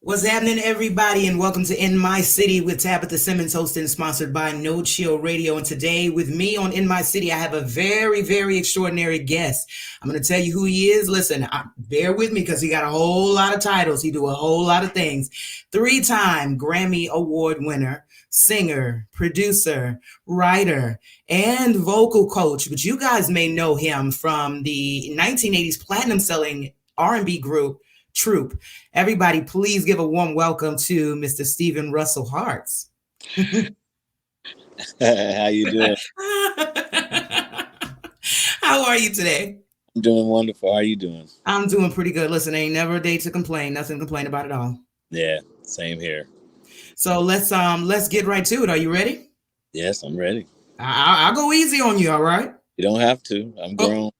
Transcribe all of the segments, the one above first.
What's happening, everybody, and welcome to In My City with Tabitha Simmons, hosted and sponsored by No Chill Radio. And today, with me on In My City, I have a very, very extraordinary guest. I'm going to tell you who he is. Listen, bear with me because he got a whole lot of titles. He do a whole lot of things. Three-time Grammy Award winner, singer, producer, writer, and vocal coach. But you guys may know him from the 1980s platinum-selling R&B group Troop. Everybody, please give a warm welcome to Mr. Steven Russell Hart. How you doing? How are you today? I'm doing wonderful. How you doing? I'm doing pretty good. Listen, ain't never a day to complain. Nothing to complain about at all. Yeah, same here. So let's get right to it. Are you ready? Yes, I'm ready. I'll go easy on you. All right. You don't have to. I'm Oh, grown.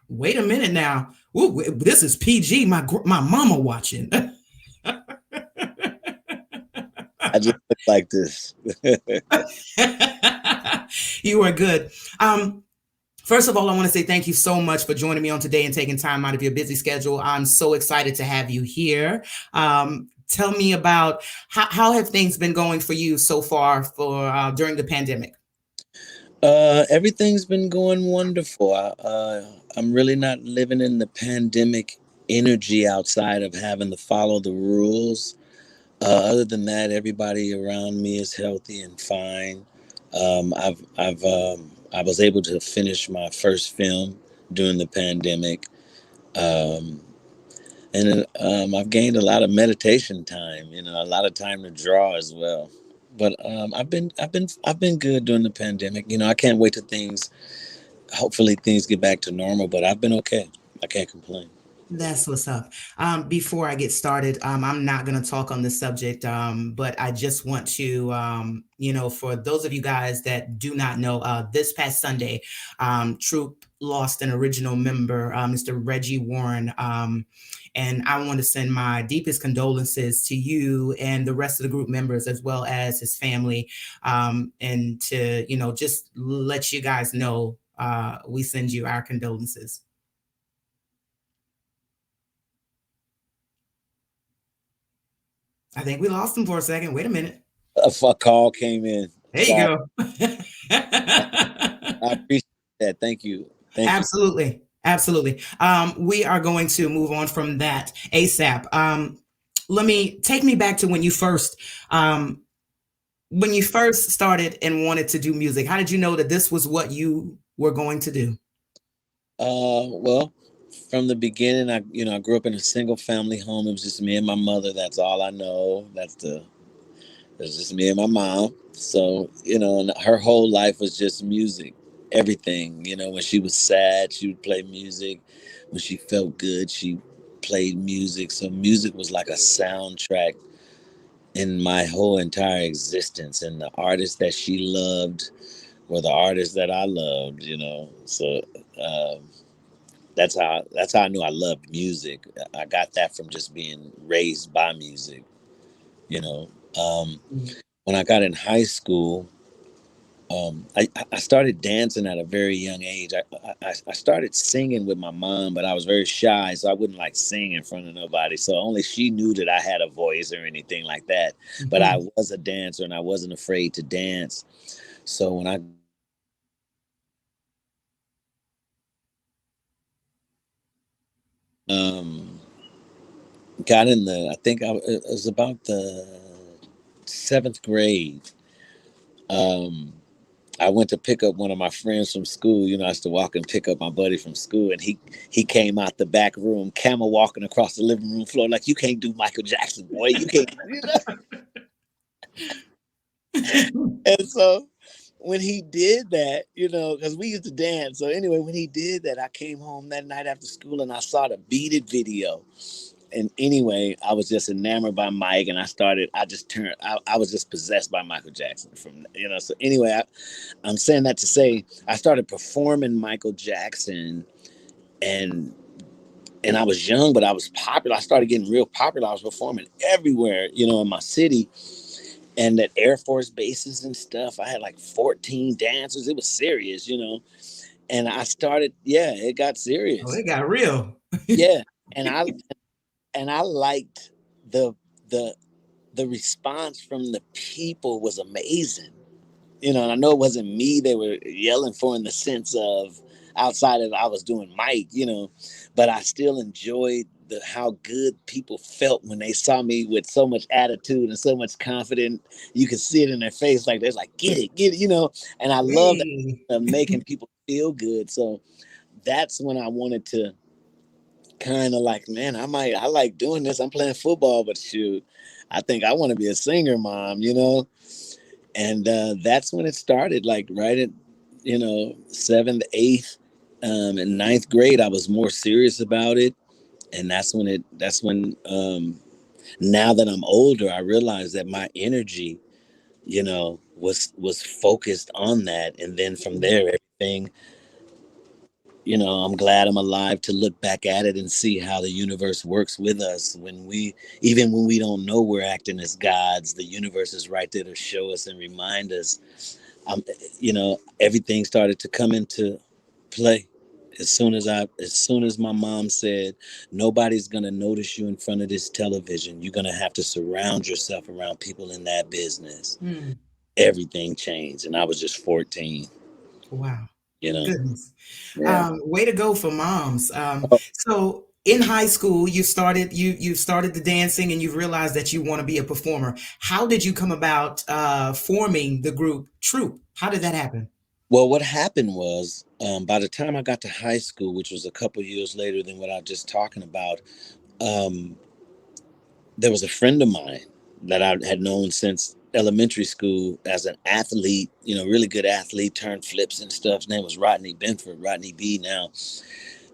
wait a minute now. Ooh, this is PG. My mama watching. I just look like this. You are good. First of all, I want to say thank you so much for joining me on today and taking time out of your busy schedule. I'm so excited to have you here. Tell me about how have things been going for you so far for during the pandemic? Everything's been going wonderful. I'm really not living in the pandemic energy outside of having to follow the rules. Other than that, everybody around me is healthy and fine. I was able to finish my first film during the pandemic. Um, and I've gained a lot of meditation time, a lot of time to draw as well. But I've been good during the pandemic. I can't wait till things. Hopefully, things get back to normal. But I've been okay. I can't complain. That's what's up. Before I get started, I'm not going to talk on this subject, but I just want to, for those of you guys that do not know, this past Sunday, Troop lost an original member, Mr. Reggie Warren. And I want to send my deepest condolences to you and the rest of the group members, as well as his family, and to, just let you guys know we send you our condolences. I think we lost him for a second. Wait a minute. A call came in. There you Sorry. go. I appreciate that. Thank you. Thank you. Absolutely. Absolutely. We are going to move on from that ASAP. Let me take me back to um, when you first started and wanted to do music. How did you know that this was what you were going to do? Well, from the beginning, I grew up in a single family home. It was just me and my mother. That's all I know. It's just me and my mom. So, and her whole life was just music, everything. When she was sad, she would play music. When she felt good, she played music. So, music was like a soundtrack in my whole entire existence. And the artists that she loved were the artists that I loved. So, um, that's how I knew I loved music. I got that from just being raised by music, you know. Um, when I got in high school, I started dancing at a very young age. I started singing with my mom, but I was very shy, so I wouldn't like sing in front of nobody. So only she knew that I had a voice or anything like that. But I Mhm. was a dancer, and I wasn't afraid to dance. So when I um, got in I think it was about the seventh grade. Um, I went to pick up one of my friends from school. I used to walk and pick up my buddy from school, and he came out the back room, camel walking across the living room floor like, you can't do Michael Jackson, boy. You can't. And so when he did that, because we used to dance. So anyway, when he did that, I came home that night after school and I saw the Beat It video. And anyway, I was just enamored by Mike, and I was just possessed by Michael Jackson So anyway, I'm saying that to say I started performing Michael Jackson, and I was young, but I was popular. I started getting real popular. I was performing everywhere, in my city, and at Air Force bases and stuff. I had like 14 dancers. It was serious. And I started, yeah, it got Oh, serious. it got real. Yeah, and I liked the the the response from the people was amazing. And I know it wasn't me they were yelling for in the sense of outside of I was doing Mike, but I still enjoyed how good people felt when they saw me with so much attitude and so much confidence. You could see it in their face, like they're like, get it, And I love that Hey. making people feel good. So that's when I wanted to kind of like, man, I like doing this. I'm playing football, but shoot, I think I want to be a singer, mom. And that's when it started, like right at seventh, eighth, and ninth grade. I was more serious about it, and that's when now that I'm older, I realized that my energy was focused on that, and then from there everything. I'm glad I'm alive to look back at it and see how the universe works with us even when we don't know we're acting as gods. The universe is right there to show us and remind us. Everything started to come into play as soon as my mom said, nobody's going to notice you in front of this television. You're going to have to surround yourself around people in that business. Hmm. Everything changed, and I was just 14. Wow. you know Goodness. yeah. Way to go for moms. Oh, So in high school, you started the dancing and you realized that you want to be a performer. How did you come about forming the group Troop? How did that happen? well, what happened was, by the time I got to high school, which was a couple years later than what I was just talking about, um, there was a friend of mine that I had known since elementary school as an athlete, really good athlete, turned flips and stuff. His name was Rodney Benford, Rodney B. Now,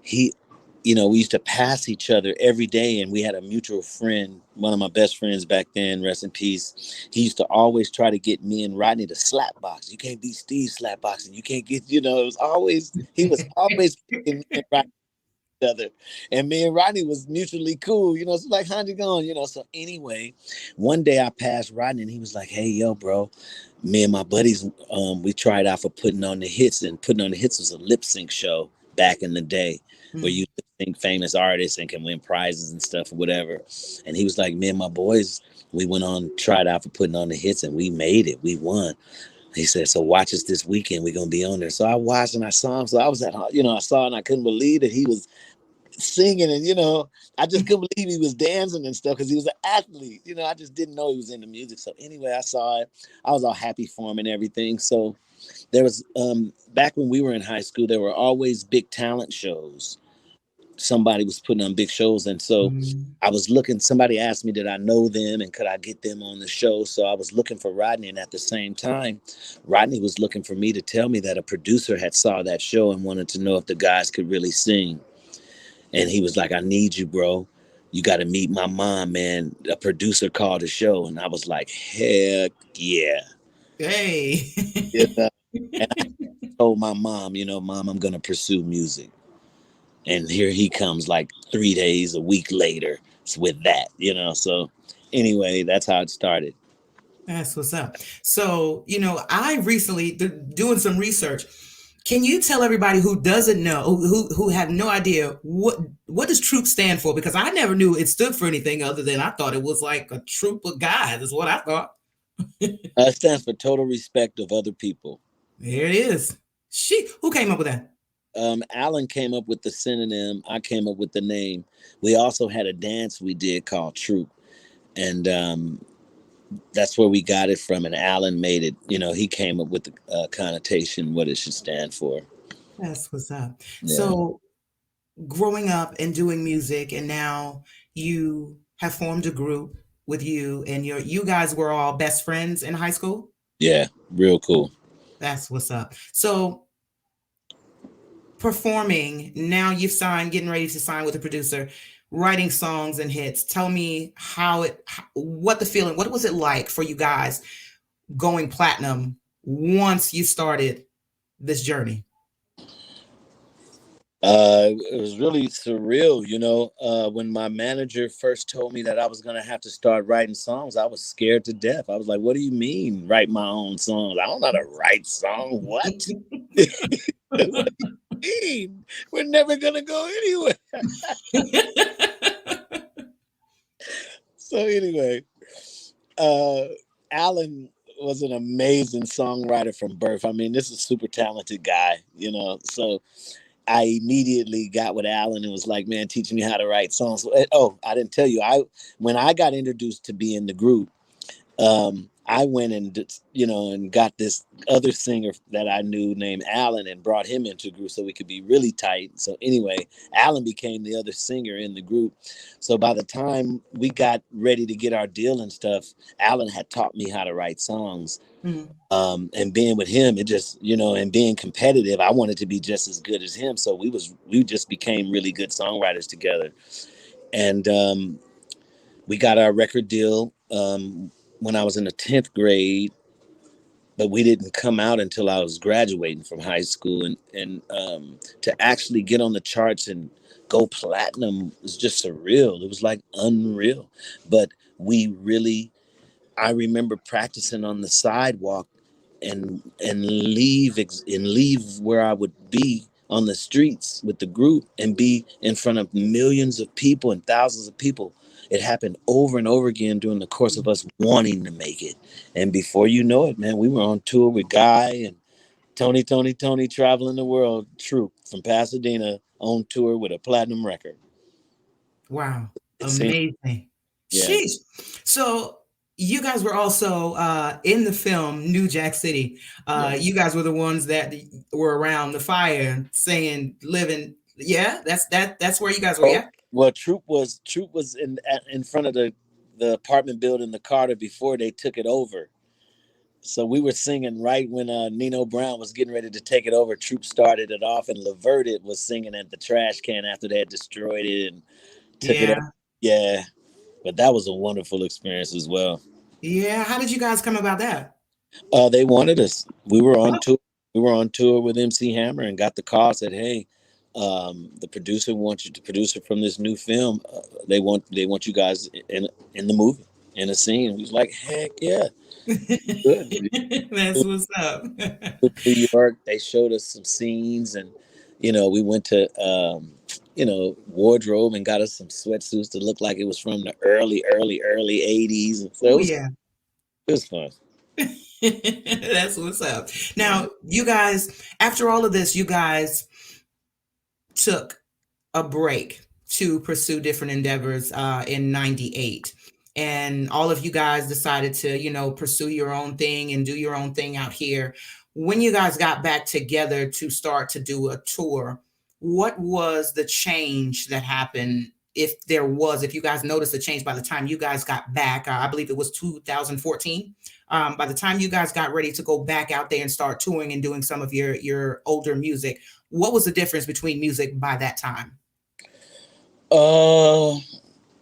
he, we used to pass each other every day, and we had a mutual friend, one of my best friends back then, rest in peace. He used to always try to get me and Rodney to slap box. You can't beat Steve slap boxing. You can't get, he was always picking me and Rodney other. And me and Rodney was mutually cool, so like, how'd you going? So anyway, one day I passed Rodney and he was like, hey, yo, bro, me and my buddies, we tried out for Putting on the Hits, and Putting on the Hits was a lip sync show back in the day where Hmm. you lip sync famous artists and can win prizes and stuff or whatever. And he was like, me and my boys, we went on, tried out for Putting on the Hits, and we made it. We won. He said, so watch us this weekend. We're going to be on there. So I watched and I saw him. So I was I saw and I couldn't believe that he was singing, and I just couldn't believe he was dancing and stuff because he was an athlete. I just didn't know he was into music. So anyway, I saw it. I was all happy for him and everything. So there was back when we were in high school, there were always big talent shows. Somebody was putting on big shows, and so Hmm. I was looking. Somebody asked me, did I know them and could I get them on the show? So I was looking for Rodney, and at the same time, Rodney was looking for me to tell me that a producer had saw that show and wanted to know if the guys could really sing. And he was like, I need you, bro. You got to meet my mom, man. A producer called the show. And I was like, heck yeah. Hey. You know? And I told my mom, mom, I'm going to pursue music. And here he comes like 3 days, a week later with that, So anyway, that's how it started. That's what's up. So, I recently doing some research. Can you tell everybody who doesn't know, who have no idea what does troop stand for? Because I never knew it stood for anything other than I thought it was like a troop of guys. Is what I thought. It stands for total respect of other people. There it is. Who came up with that? Alan came up with the synonym. I came up with the name. We also had a dance we did called Troop. And that's where we got it from. And Alan made it, he came up with the connotation, what it should stand for. That's what's up. Yeah. So, growing up and doing music, and now you have formed a group with you, and you guys were all best friends in high school. Yeah. Real cool. That's what's up. So, performing now, you've signed, getting ready to sign with a producer, writing songs and hits. Tell me what the feeling, what was it like for you guys going platinum once you started this journey? It was really surreal, when my manager first told me that I was going to have to start writing songs. I was scared to death. I was like, what do you mean write my own songs? I don't know how to write songs. What? What do you mean? We're never going to go anywhere. So anyway, uh, Alan was an amazing songwriter from birth. I mean, this is a super talented guy, you know. So I immediately got with Alan and was like, "Man, teach me how to write songs." Oh, I didn't tell you. I when I got introduced to be in the group, I went and and got this other singer that I knew named Alan and brought him into the group so we could be really tight. So anyway, Alan became the other singer in the group. So by the time we got ready to get our deal and stuff, Alan had taught me how to write songs. Mm. And being with him, it just and being competitive, I wanted to be just as good as him. So we just became really good songwriters together. And we got our record deal when I was in the 10th grade, but we didn't come out until I was graduating from high school. And to actually get on the charts and go platinum was just surreal. It was like unreal. But we really, I remember practicing on the sidewalk and leave where I would be on the streets with the group and be in front of millions of people and thousands of people. It happened over and over again during the course of us wanting to make it. And before you know it, man, we were on tour with Guy and Tony, traveling the world, Troop from Pasadena on tour with a platinum record. Wow. It seemed, Amazing. yeah. Sheesh. So you guys were also in the film New Jack City. Yeah. You guys were the ones that were around the fire saying, living. Yeah, that's where you guys were, Oh, yeah? well, Troop was in front of the apartment building, the Carter, before they took it over. So we were singing right when Nino Brown was getting ready to take it over. Troop started it off, and Leverted was singing at the trash can after they had destroyed it and took it over. Yeah. Yeah, but that was a wonderful experience as well. Yeah. How did you guys come about that? They wanted us. We were on tour. We were on tour with MC Hammer and got the call. Said, "Hey, the producer wants you to produce it from this new film. They want you guys in the movie in a scene." We was like, "Heck yeah, good." That's what's up. New York. They showed us some scenes, and we went to wardrobe and got us some sweatsuits to look like it was from the early '80s. And so Oh, yeah. it was fun. That's what's up. Now, you guys, after all of this, you guys took a break to pursue different endeavors in 98. And all of you guys decided to, pursue your own thing and do your own thing out here. When you guys got back together to start to do a tour, what was the change that happened? If you guys noticed a change by the time you guys got back, I believe it was 2014. By the time you guys got ready to go back out there and start touring and doing some of your older music, what was the difference between music by that time? Uh,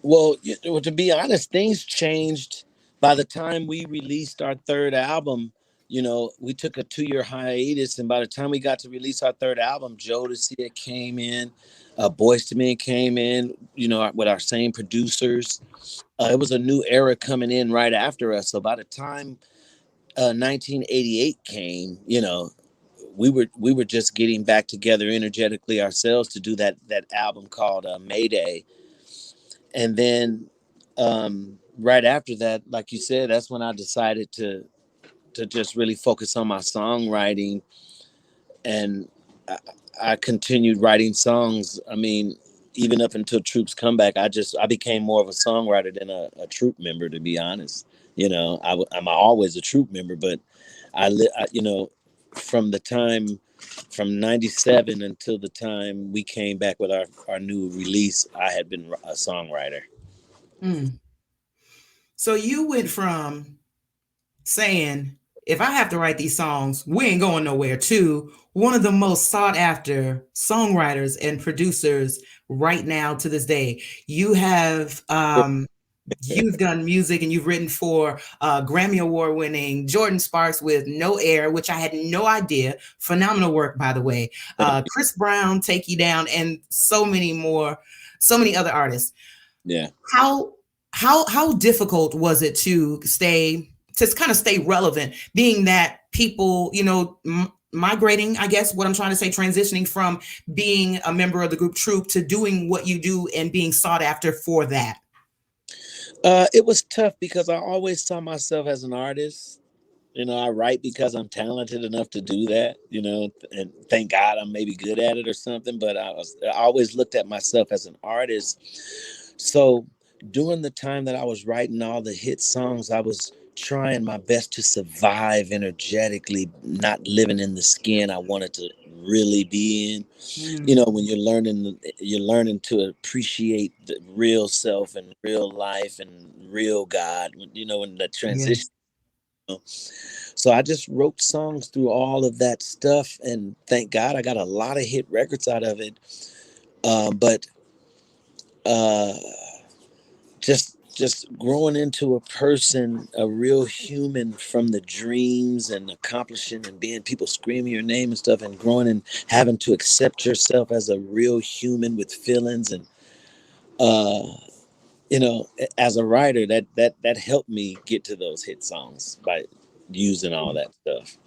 well, to be honest, things changed by the time we released our third album. We took a 2-year hiatus, and by the time we got to release our third album, Jodeci came in, Boyz II Men came in, with our same producers. It was a new era coming in right after us. So by the time 1988 came, we were just getting back together energetically ourselves to do that album called Mayday. And then right after that, like you said, that's when I decided to just really focus on my songwriting. And I continued writing songs. I mean, even up until Troop's comeback, I became more of a songwriter than a Troop member, to be honest. I'm always a Troop member, but from the time from 97 until the time we came back with our new release, I had been a songwriter. Mm. So you went from saying, if I have to write these songs, we ain't going nowhere, to one of the most sought after songwriters and producers right now to this day. You've done music and you've written for Grammy Award winning Jordan Sparks with No Air, which I had no idea. Phenomenal work, by the way. Chris Brown, Take You Down, and so many more, so many other artists. Yeah. How difficult was it to kind of stay relevant, being that people, migrating, I guess what I'm trying to say, transitioning from being a member of the group Troop to doing what you do and being sought after for that? It was tough because I always saw myself as an artist. I write because I'm talented enough to do that, and thank God I'm maybe good at it or something. But I always looked at myself as an artist. So during the time that I was writing all the hit songs, I was trying my best to survive energetically, not living in the skin I wanted to really be in. Mm, When you're learning to appreciate the real self and real life and real God, when the transition. yes. So I just wrote songs through all of that stuff, and thank God I got a lot of hit records out of it. But uh, just growing into a person, a real human, from the dreams and accomplishing and being people screaming your name and stuff, and growing and having to accept yourself as a real human with feelings, and uh, as a writer, that helped me get to those hit songs by using all that stuff.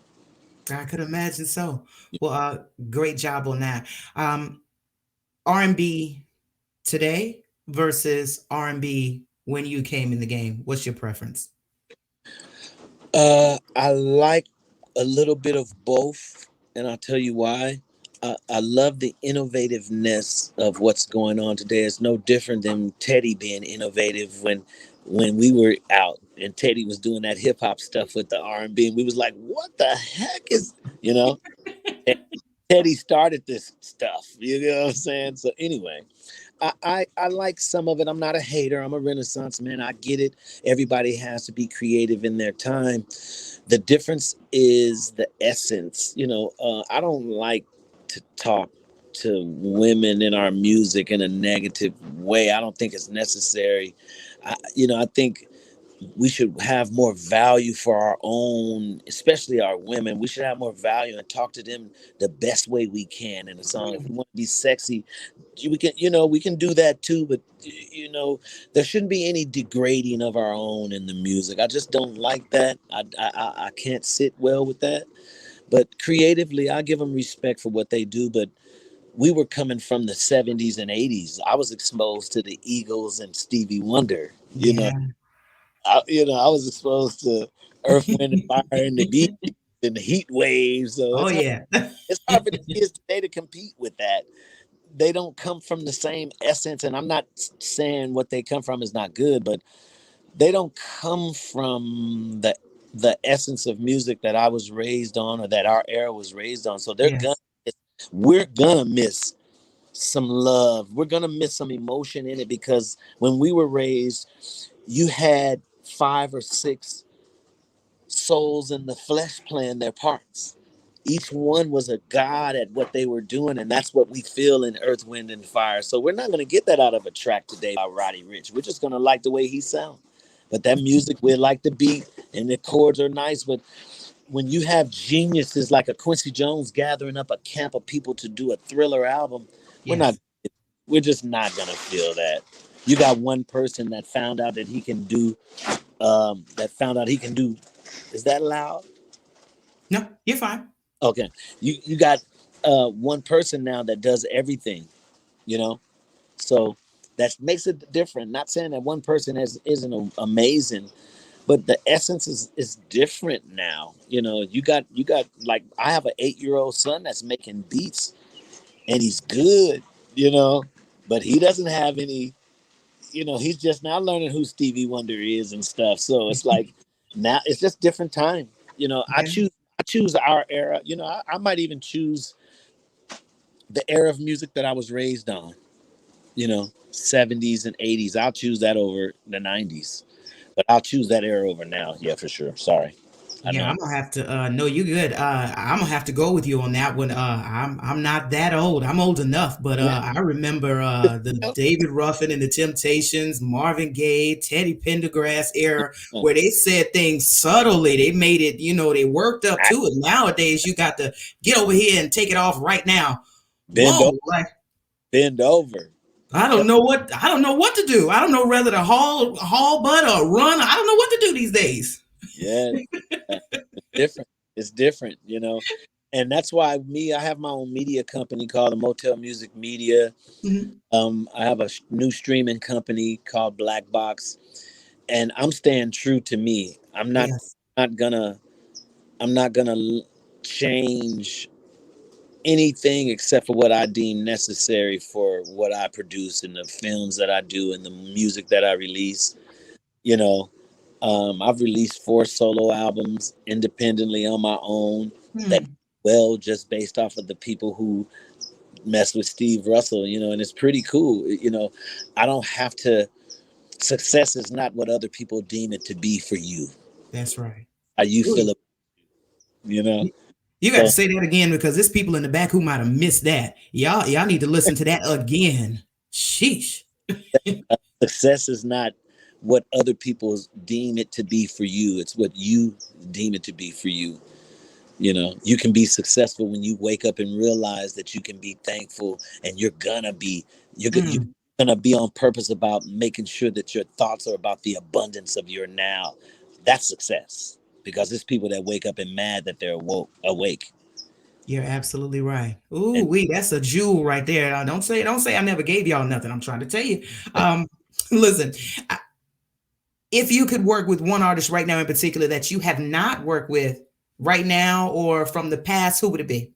I could imagine so. Well, great job on that. Um, R&B today versus R&B when you came in the game. What's your preference? I like a little bit of both, and I'll tell you why. I love the innovativeness of what's going on today. It's no different than Teddy being innovative when we were out and Teddy was doing that hip hop stuff with the R&B, and we was like, "What the heck is?" You know, Teddy started this stuff. You know what I'm saying? So anyway, I like some of it. I'm not a hater. I'm a Renaissance man. I get it. Everybody has to be creative in their time. The difference is the essence. I don't like to talk to women in our music in a negative way. I don't think it's necessary. I think we should have more value for our own, especially our women. We should have more value and talk to them the best way we can in a song. If we want to be sexy, we can do that too. But there shouldn't be any degrading of our own in the music. I just don't like that. I can't sit well with that. But creatively, I give them respect for what they do. But we were coming from the 70s and 80s. I was exposed to the Eagles and Stevie Wonder. Yeah. I was exposed to Earth, Wind, and Fire, and the Bee and the heat waves. So Oh it's hard. yeah. It's hard for the kids today to compete with that. They don't come from the same essence, and I'm not saying what they come from is not good, but they don't come from the essence of music that I was raised on, or that our era was raised on. So Yes. we're gonna miss some love. We're gonna miss some emotion in it, because when we were raised, you had 5 or 6 souls in the flesh playing their parts. Each one was a god at what they were doing, and that's what we feel in Earth, Wind, and Fire. So we're not going to get that out of a track today by Roddy Ricch. We're just going to like the way he sounds. But that music, we like the beat, and the chords are nice. But when you have geniuses like a Quincy Jones gathering up a camp of people to do a Thriller album, we're not. Yes. We're just not going to feel that. You got one person that found out that he can do. That found out he can do. Is that loud? No, you're fine. Okay. You got one person now that does everything, you know? So that makes it different. Not saying that one person isn't amazing, but the essence is different now. You got like, I have an 8-year-old son that's making beats, and he's good, you know, but he doesn't have any, he's just now learning who Stevie Wonder is and stuff. So it's like, now it's just different time. I Yeah. choose our era. I might even choose the era of music that I was raised on, 70s and 80s. I'll choose that over the 90s, but I'll choose that era over now. Yeah, for sure. Sorry. I Yeah, know. I'm gonna have to no, you good. I'm gonna have to go with you on that one. I'm not that old. I'm old enough, but Yeah. I remember the David Ruffin and the Temptations, Marvin Gaye, Teddy Pendergrass era, where they said things subtly. They made it, they worked up to it. Nowadays you got to get over here and take it off right now. Bend over. Whoa, like Bend over. I don't know what to do. I don't know whether to haul butt or run. I don't know what to do these days. Yeah. Yeah. It's different. It's different, and that's why I have my own media company called the Motel Music Media. Mhm. I have a new streaming company called Black Box. and I'm staying true to me. Yes. Not gonna I'm not gonna change anything except for what I deem necessary for what I produce and the films that I do and the music that I release. You know, I've released 4 solo albums independently on my own that Hmm. well just based off of the people who mess with Steve Russell, and it's pretty cool. I don't have to success is not what other people deem it to be for you. That's right. How you Ooh, feel it, you know? you got to So say that again because there's people in the back who might have missed that. Y'all need to listen to that again. Sheesh. success is not what other people deem it to be for you. It's what you deem it to be for you. You can be successful when you wake up and realize that you can be thankful, and you're Mm, gonna be on purpose about making sure that your thoughts are about the abundance of your now. That's success, because there's people that wake up and mad that they're awake. you're absolutely right. Ooh, And that's a jewel right there. Don't say I never gave y'all nothing. I'm trying to tell you. Um, listen, I- if you could work with one artist right now in particular that you have not worked with right now or from the past, who would it be?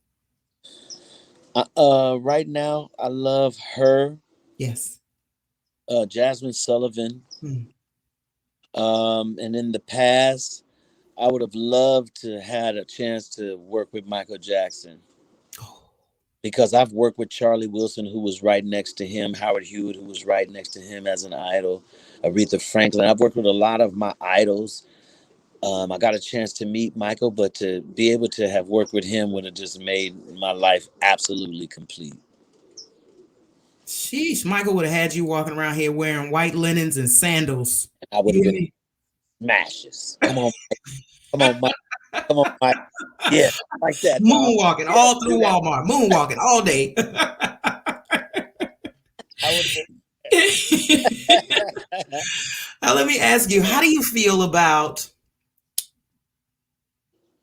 right now, I love her, Yes. Jasmine Sullivan. Mm. And in the past, I would have loved to had a chance to work with Michael Jackson, Oh, because I've worked with Charlie Wilson, who was right next to him, Howard Hewitt, who was right next to him as an idol, Aretha Franklin. I've worked with a lot of my idols. I got a chance to meet Michael, but to be able to have worked with him would have just made my life absolutely complete. sheesh. Michael would have had you walking around here wearing white linens and sandals. And I would You have hear been me? smashes. Come on, Mike. Come on, Mike. Yeah, like that, dog. Moonwalking Yeah, all do through that. Walmart, moonwalking all day. I would have been. Now, let me ask you, how do you feel about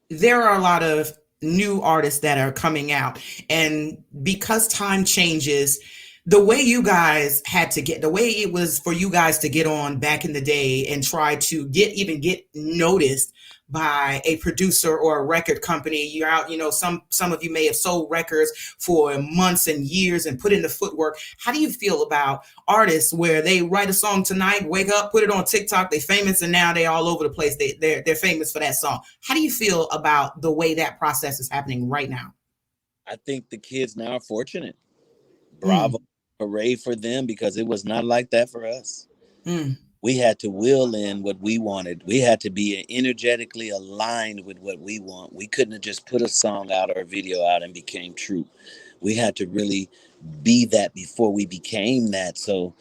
there are a lot of new artists that are coming out, and because time changes, the way you guys had to get the way it was for you guys to get on back in the day and try to get noticed by a producer or a record company. You're out, some of you may have sold records for months and years and put in the footwork. How do you feel about artists where they write a song tonight, wake up, put it on TikTok, they famous, and now they're all over the place. They're famous for that song. How do you feel about the way that process is happening right now? I think the kids now are fortunate. Bravo, Mm, hooray for them, because it was not like that for us. mm. We had to will in what we wanted. We had to be energetically aligned with what we want. We couldn't have just put a song out or a video out and became true. We had to really be that before we became that. So,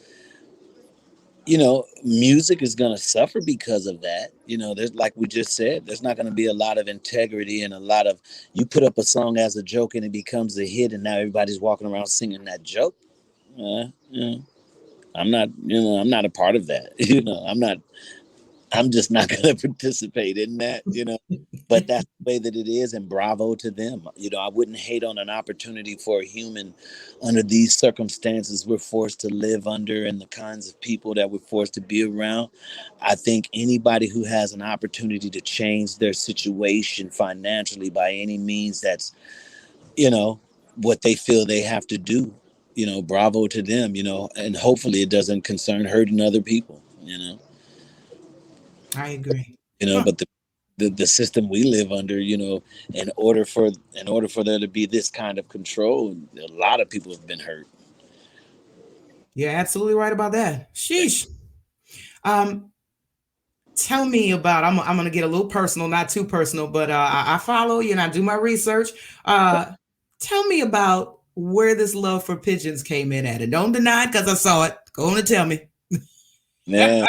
music is going to suffer because of that. There's, like we just said, there's not going to be a lot of integrity and a lot of, you put up a song as a joke and it becomes a hit and now everybody's walking around singing that joke. I'm not a part of that. I'm just not going to participate in that. But that's the way that it is, and bravo to them. I wouldn't hate on an opportunity for a human under these circumstances we're forced to live under and the kinds of people that we're forced to be around. I think anybody who has an opportunity to change their situation financially by any means that's, you know, what they feel they have to do, bravo to them, and hopefully it doesn't concern hurting other people. I agree. Huh. But the system we live under, in order for there to be this kind of control, a lot of people have been hurt. You're absolutely right about that. Sheesh. Um, Tell me about. I'm gonna get a little personal, not too personal, but I follow you and I do my research. Tell me about where this love for pigeons came in at, and don't deny it because I saw it. Go on and tell me. Man,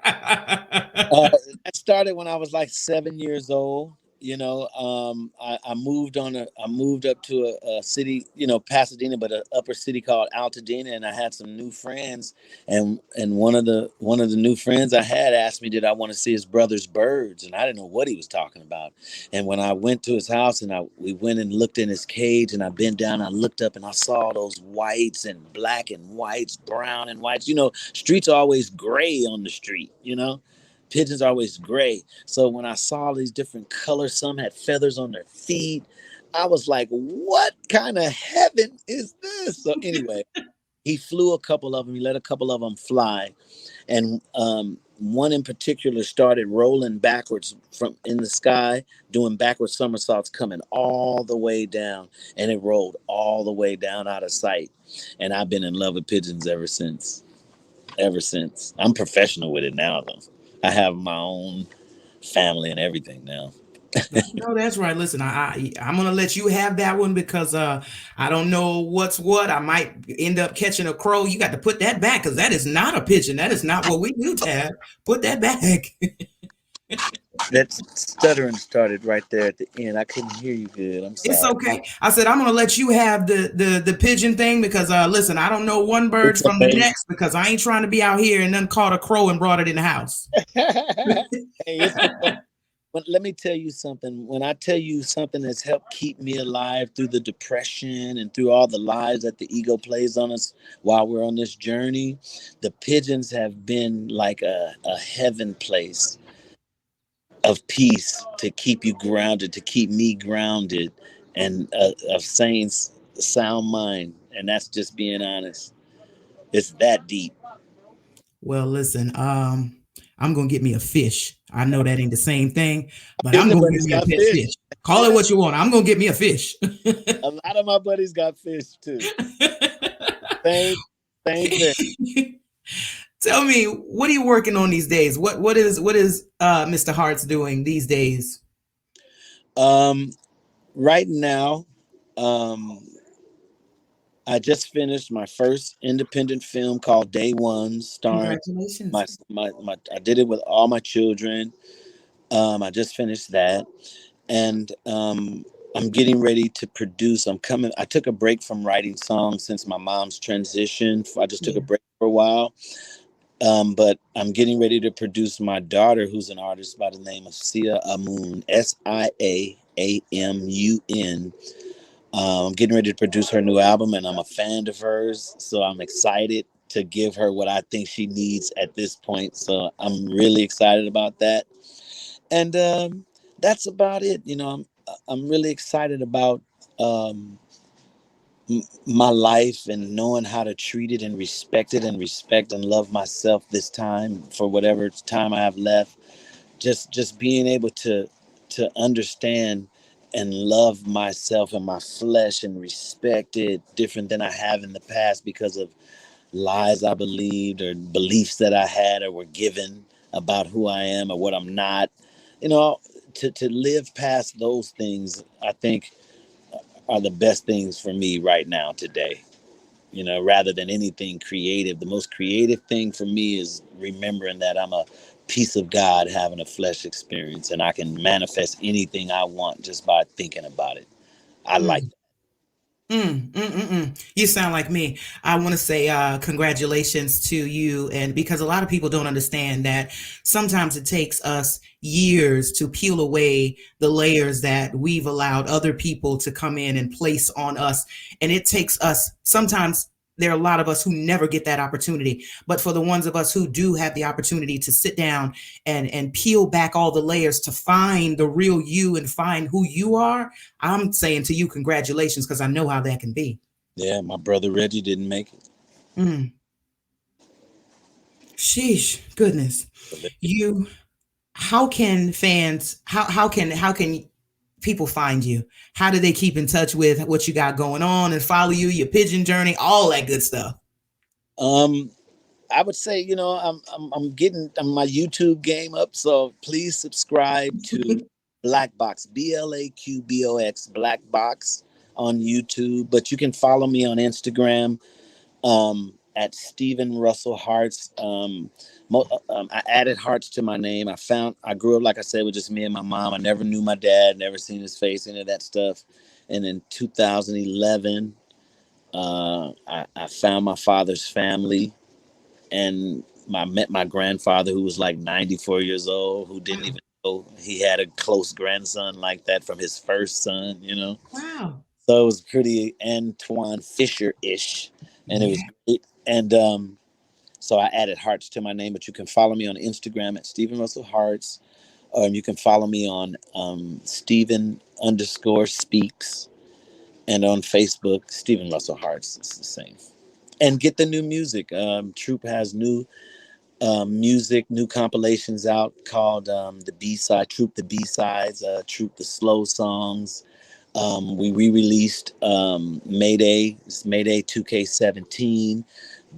that started when I was like 7 years old. I moved I moved up to a city, Pasadena, but an upper city called Altadena, and I had some new friends, and one of the new friends I had asked me, did I want to see his brother's birds, and I didn't know what he was talking about. And when I went to his house and we went and looked in his cage, and I bent down, I looked up and I saw those whites and black and whites, brown and whites. Streets are always gray on the street. Pigeons are always gray. So when I saw these different colors, some had feathers on their feet, I was like, what kind of heaven is this? So anyway, he flew a couple of them. He let a couple of them fly. And one in particular started rolling backwards from in the sky, doing backward somersaults, coming all the way down. And it rolled all the way down out of sight. And I've been in love with pigeons ever since. Ever since. I'm professional with it now, though. I have my own family and everything now. No, that's right. Listen, I'm gonna let you have that one because I don't know what's what. I might end up catching a crow. You got to put that back because that is not a pigeon. That is not what we do, Tab. Put that back. That stuttering started right there at the end. I couldn't hear you good. I'm It's sorry. okay. I said I'm gonna let you have the pigeon thing because listen, I don't know one bird It's from the okay. next because I ain't trying to be out here and then caught a crow and brought it in the house. Hey, it's okay. But let me tell you something. When I tell you something that's helped keep me alive through the depression and through all the lies that the ego plays on us while we're on this journey, the pigeons have been like a heaven place of peace to keep you grounded, to keep me grounded, and of sound mind. And that's just being honest. It's that deep. Well, listen, I'm gonna get me a fish. I know that ain't the same thing, but I'm Your gonna get buddy's me a got pet fish. fish. Call it what you want. I'm gonna get me a fish. A lot of my buddies got fish too. Same, same thing. Tell me, what are you working on these days? What is Mr. Hart's doing these days? Um, right now, um, I just finished my first independent film called Day One, starring Congratulations. my. I did it with all my children. I just finished that, and I'm getting ready to produce. I'm coming. I took a break from writing songs since my mom's transition. I just took a Yeah. break for a while. But I'm getting ready to produce my daughter, who's an artist by the name of Sia Amun, Siaamun. I'm getting ready to produce her new album, and I'm a fan of hers, so I'm excited to give her what I think she needs at this point. So I'm really excited about that, and that's about it. I'm really excited about um, my life and knowing how to treat it and respect it and respect and love myself this time for whatever time I have left. Just being able to understand and love myself and my flesh and respect it different than I have in the past because of lies I believed or beliefs that I had or were given about who I am or what I'm not. You know, to live past those things, I think are the best things for me right now today. Rather than anything creative. The most creative thing for me is remembering that I'm a piece of God having a flesh experience and I can manifest anything I want just by thinking about it. I like Mm. You sound like me. I want to say congratulations to you, and because a lot of people don't understand that sometimes it takes us years to peel away the layers that we've allowed other people to come in and place on us, and it takes us sometimes. There are a lot of us who never get that opportunity, but for the ones of us who do have the opportunity to sit down and peel back all the layers to find the real you and find who you are, I'm saying to you, congratulations, because I know how that can be. Yeah, my brother Reggie didn't make it. Mm. Sheesh, goodness. You, how can fans, how can people find you? How do they keep in touch with what you got going on and follow you, your pigeon journey, all that good stuff? Um, I would say, I'm getting my YouTube game up, so please subscribe to Black Box, BLAQBOX, Black Box on YouTube. But you can follow me on Instagram at Steven Russell Hart's. I added Hart's to my name. I grew up, like I said, with just me and my mom. I never knew my dad, never seen his face, any of that stuff. And in 2011, I found my father's family, and I met my grandfather, who was like 94 years old, who didn't Wow. even know he had a close grandson like that from his first son, you know. Wow. So it was pretty Antoine Fisher-ish, and it was Yeah. great. And so I added Hearts to my name, but you can follow me on Instagram at Steven Russell Hearts, or you can follow me on Steven underscore speaks, and on Facebook, Steven Russell Hearts. It's the same. And get the new music. Troop has new music, new compilations out called the B-side, Troop the B-sides, Troop the slow songs. We re-released Mayday, it's Mayday 2K17,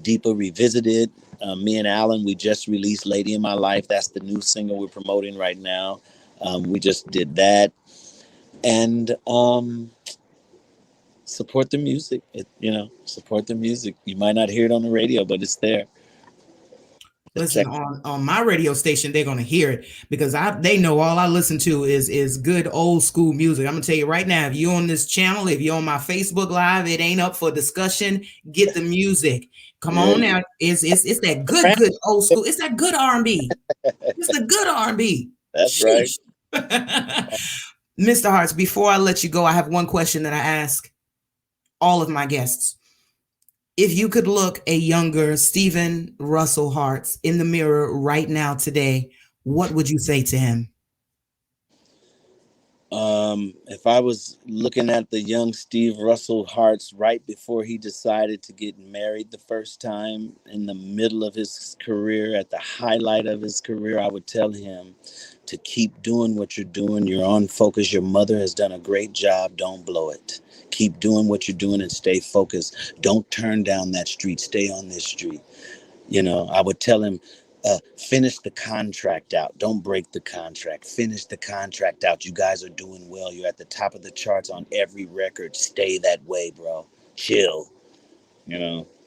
Deeper Revisited. Me and Alan, we just released Lady in My Life. That's the new single we're promoting right now. We just did that. And support the music. Support the music. You might not hear it on the radio, but it's there. Just Listen, check. on my radio station, they're gonna hear it because they know all I listen to is good old school music. I'm gonna tell you right now, if you're on this channel, if you're on my Facebook Live, it ain't up for discussion. Get the music. Come Yeah, on now. It's that good old school. It's that good R&B. It's the good R&B. that's right. Sheesh. Mr. Harts, before I let you go, I have one question that I ask all of my guests. If you could look a younger Steven Russell Hart in the mirror right now today, what would you say to him? If I was looking at the young Steve Russell Hart's right before he decided to get married the first time, in the middle of his career, at the highlight of his career, I would tell him to keep doing what you're doing. You're on focus. Your mother has done a great job. Don't blow it. Keep doing what you're doing and stay focused. Don't turn down that street. Stay on this street. I would tell him, finish the contract out. Don't break the contract. Finish the contract out. You guys are doing well. You're at the top of the charts on every record. Stay that way, bro. Chill.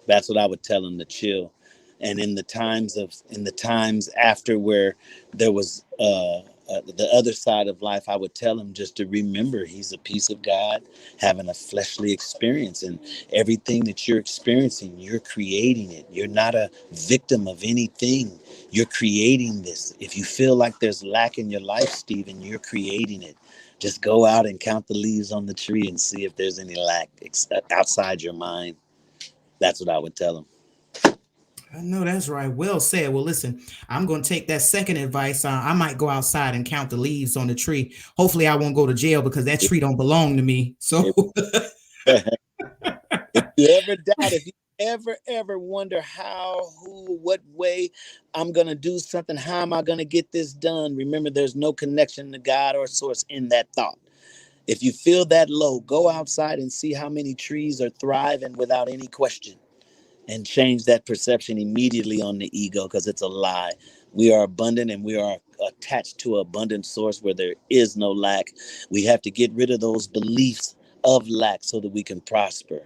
That's what I would tell him, to chill. And in the times after, where there was the other side of life, I would tell him just to remember he's a piece of God having a fleshly experience, and everything that you're experiencing, you're creating it. You're not a victim of anything. You're creating this. If you feel like there's lack in your life, Stephen, you're creating it. Just go out and count the leaves on the tree and see if there's any lack outside your mind. That's what I would tell him. I know that's right. Well said. Well, listen, I'm going to take that second advice. I might go outside and count the leaves on the tree. Hopefully, I won't go to jail because that tree don't belong to me. So, If you ever doubt, if you ever wonder how, who, what way I'm going to do something, how am I going to get this done? Remember, there's no connection to God or source in that thought. If you feel that low, go outside and see how many trees are thriving without any question, and change that perception immediately on the ego, because it's a lie. We are abundant, and we are attached to an abundant source where there is no lack. We have to get rid of those beliefs of lack so that we can prosper.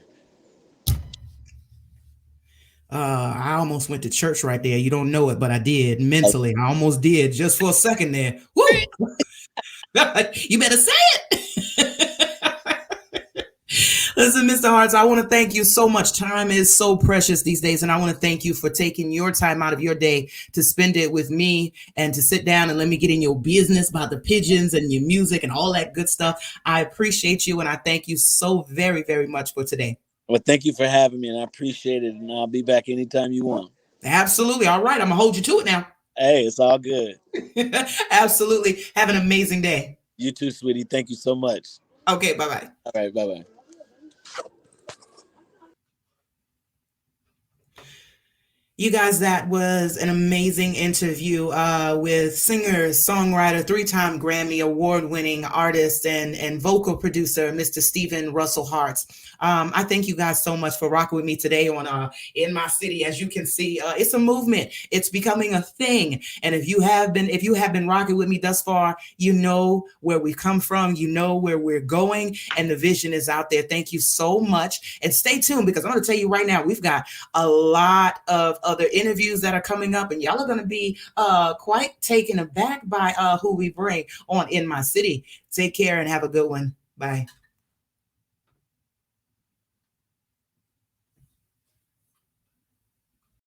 I almost went to church right there. You don't know it, but I did mentally. I almost did just for a second there. Woo! You better say it. Listen, Mr. Harts, I want to thank you so much. Time is so precious these days, and I want to thank you for taking your time out of your day to spend it with me and to sit down and let me get in your business about the pigeons and your music and all that good stuff. I appreciate you, and I thank you so very, very much for today. Well, thank you for having me, and I appreciate it. And I'll be back anytime you want. Absolutely. All right. I'm going to hold you to it now. Hey, it's all good. Absolutely. Have an amazing day. You too, sweetie. Thank you so much. Okay. Bye-bye. All right. Bye-bye. You guys, that was an amazing interview with singer, songwriter, three-time Grammy award-winning artist and vocal producer, Mr. Steven Russell Hart. I thank you guys so much for rocking with me today on In My City. As you can see, it's a movement. It's becoming a thing. And if you have been rocking with me thus far, you know where we come from, you know where we're going, and the vision is out there. Thank you so much. And stay tuned, because I'm going to tell you right now, we've got a lot of other interviews that are coming up, and y'all are going to be quite taken aback by who we bring on In My City. Take care and have a good one. Bye.